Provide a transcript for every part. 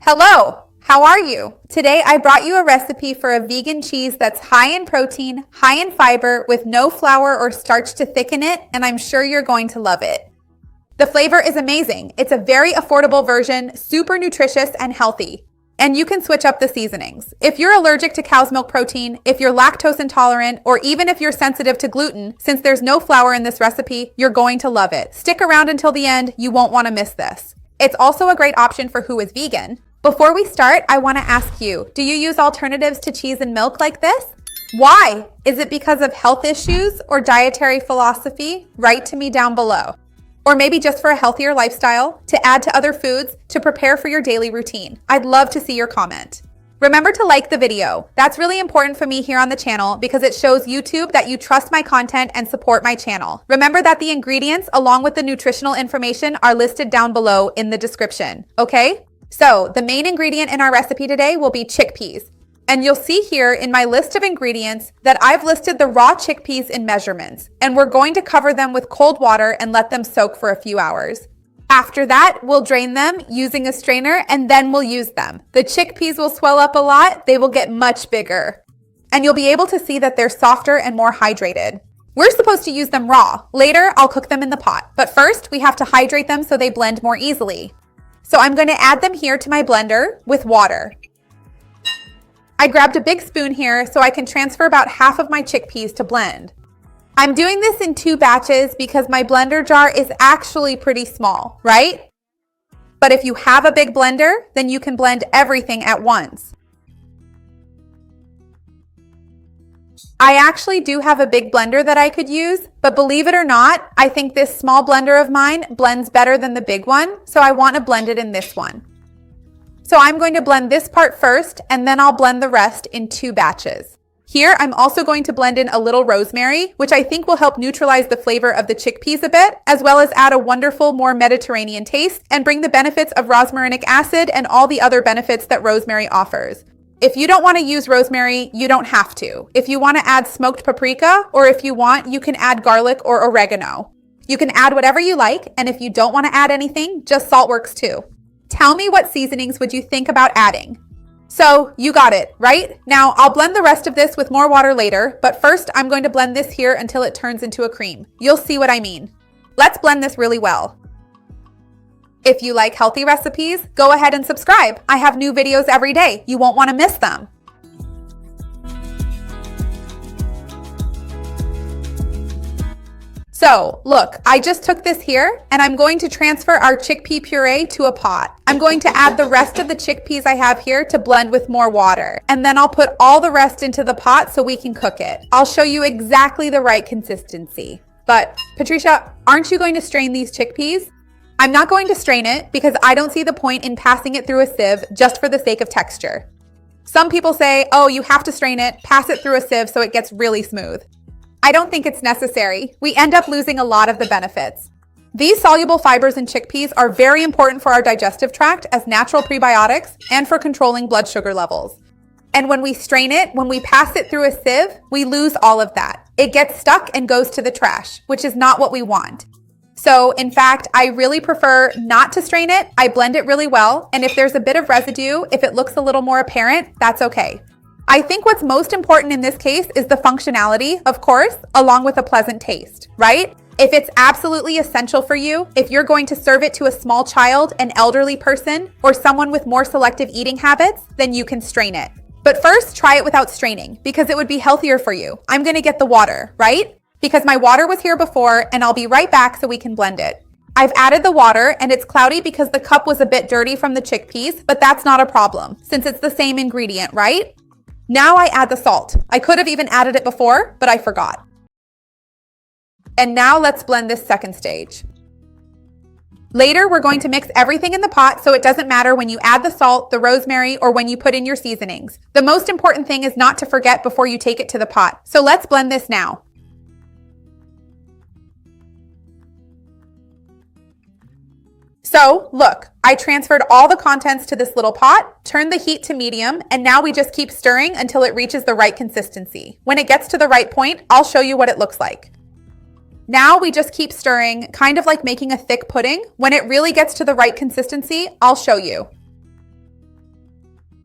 Hello, how are you? Today I brought you a recipe for a vegan cheese that's high in protein, high in fiber, with no flour or starch to thicken it, and I'm sure you're going to love it. The flavor is amazing. It's a very affordable version, super nutritious and healthy. And you can switch up the seasonings. If you're allergic to cow's milk protein, if you're lactose intolerant, or even if you're sensitive to gluten, since there's no flour in this recipe, you're going to love it. Stick around until the end. You won't want to miss this. It's also a great option for who is vegan. Before we start, I want to ask you, do you use alternatives to cheese and milk like this? Why? Is it because of health issues or dietary philosophy? Write to me down below. Or maybe just for a healthier lifestyle, to add to other foods, to prepare for your daily routine. I'd love to see your comment. Remember to like the video. That's really important for me here on the channel because it shows YouTube that you trust my content and support my channel. Remember that the ingredients along with the nutritional information are listed down below in the description, okay? So the main ingredient in our recipe today will be chickpeas. And you'll see here in my list of ingredients that I've listed the raw chickpeas in measurements, and we're going to cover them with cold water and let them soak for a few hours. After that, we'll drain them using a strainer and then we'll use them. The chickpeas will swell up a lot, they will get much bigger. And you'll be able to see that they're softer and more hydrated. We're supposed to use them raw. Later, I'll cook them in the pot. But first, we have to hydrate them so they blend more easily. So I'm going to add them here to my blender with water. I grabbed a big spoon here so I can transfer about half of my chickpeas to blend. I'm doing this in 2 batches because my blender jar is actually pretty small, right? But if you have a big blender, then you can blend everything at once. I actually do have a big blender that I could use, but believe it or not, I think this small blender of mine blends better than the big one, so I want to blend it in this one. So I'm going to blend this part first, and then I'll blend the rest in 2 batches. Here, I'm also going to blend in a little rosemary, which I think will help neutralize the flavor of the chickpeas a bit, as well as add a wonderful, more Mediterranean taste and bring the benefits of rosmarinic acid and all the other benefits that rosemary offers. If you don't want to use rosemary, you don't have to. If you want to add smoked paprika, or if you want, you can add garlic or oregano. You can add whatever you like, and if you don't want to add anything, just salt works too. Tell me what seasonings would you think about adding? So you got it, right? Now I'll blend the rest of this with more water later, but first I'm going to blend this here until it turns into a cream. You'll see what I mean. Let's blend this really well. If you like healthy recipes, go ahead and subscribe. I have new videos every day. You won't want to miss them. So look, I just took this here and I'm going to transfer our chickpea puree to a pot. I'm going to add the rest of the chickpeas I have here to blend with more water. And then I'll put all the rest into the pot so we can cook it. I'll show you exactly the right consistency. But Patricia, aren't you going to strain these chickpeas? I'm not going to strain it because I don't see the point in passing it through a sieve just for the sake of texture. Some people say, oh, you have to strain it, pass it through a sieve so it gets really smooth. I don't think it's necessary. We end up losing a lot of the benefits. These soluble fibers in chickpeas are very important for our digestive tract as natural prebiotics and for controlling blood sugar levels. And when we strain it, when we pass it through a sieve, we lose all of that. It gets stuck and goes to the trash, which is not what we want. So in fact, I really prefer not to strain it. I blend it really well. And if there's a bit of residue, if it looks a little more apparent, that's okay. I think what's most important in this case is the functionality, of course, along with a pleasant taste, right? If it's absolutely essential for you, if you're going to serve it to a small child, an elderly person, or someone with more selective eating habits, then you can strain it. But first, try it without straining because it would be healthier for you. I'm going to get the water, right? Because my water was here before and I'll be right back so we can blend it. I've added the water and it's cloudy because the cup was a bit dirty from the chickpeas, but that's not a problem since it's the same ingredient, right? Now I add the salt. I could have even added it before, but I forgot. And now let's blend this second stage. Later, we're going to mix everything in the pot so it doesn't matter when you add the salt, the rosemary, or when you put in your seasonings. The most important thing is not to forget before you take it to the pot. So let's blend this now. So look, I transferred all the contents to this little pot, turned the heat to medium, and now we just keep stirring until it reaches the right consistency. When it gets to the right point, I'll show you what it looks like. Now we just keep stirring, kind of like making a thick pudding. When it really gets to the right consistency, I'll show you.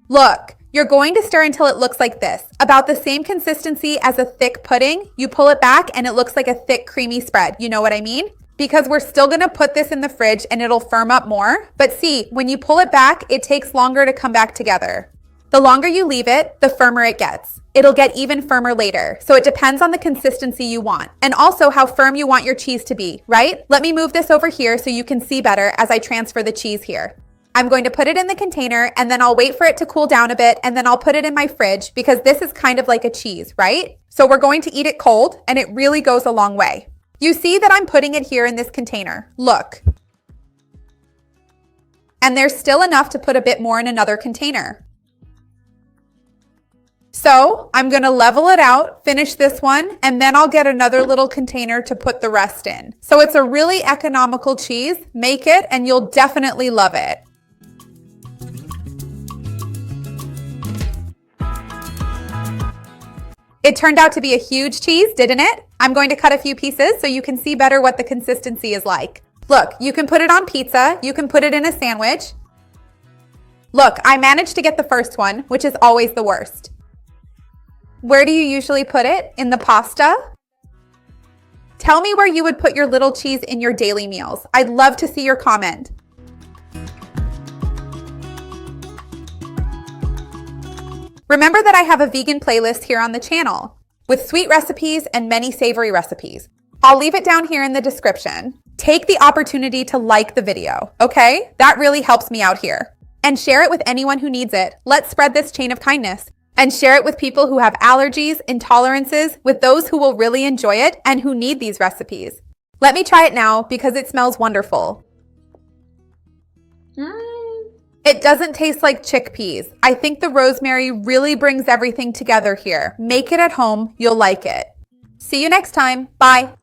Look, you're going to stir until it looks like this, about the same consistency as a thick pudding. You pull it back and it looks like a thick, creamy spread. You know what I mean? Because we're still gonna put this in the fridge and it'll firm up more. But see, when you pull it back, it takes longer to come back together. The longer you leave it, the firmer it gets. It'll get even firmer later. So it depends on the consistency you want and also how firm you want your cheese to be, right? Let me move this over here so you can see better as I transfer the cheese here. I'm going to put it in the container and then I'll wait for it to cool down a bit and then I'll put it in my fridge because this is kind of like a cheese, right? So we're going to eat it cold and it really goes a long way. You see that I'm putting it here in this container. Look. And there's still enough to put a bit more in another container. So I'm going to level it out, finish this one, and then I'll get another little container to put the rest in. So it's a really economical cheese. Make it and you'll definitely love it. It turned out to be a huge cheese, didn't it? I'm going to cut a few pieces so you can see better what the consistency is like. Look, you can put it on pizza. You can put it in a sandwich. Look, I managed to get the first one, which is always the worst. Where do you usually put it? In the pasta? Tell me where you would put your little cheese in your daily meals. I'd love to see your comment. Remember that I have a vegan playlist here on the channel with sweet recipes and many savory recipes. I'll leave it down here in the description. Take the opportunity to like the video, okay? That really helps me out here. And share it with anyone who needs it. Let's spread this chain of kindness. And share it with people who have allergies, intolerances, with those who will really enjoy it and who need these recipes. Let me try it now because it smells wonderful. It doesn't taste like chickpeas. I think the rosemary really brings everything together here. Make it at home. You'll like it. See you next time. Bye.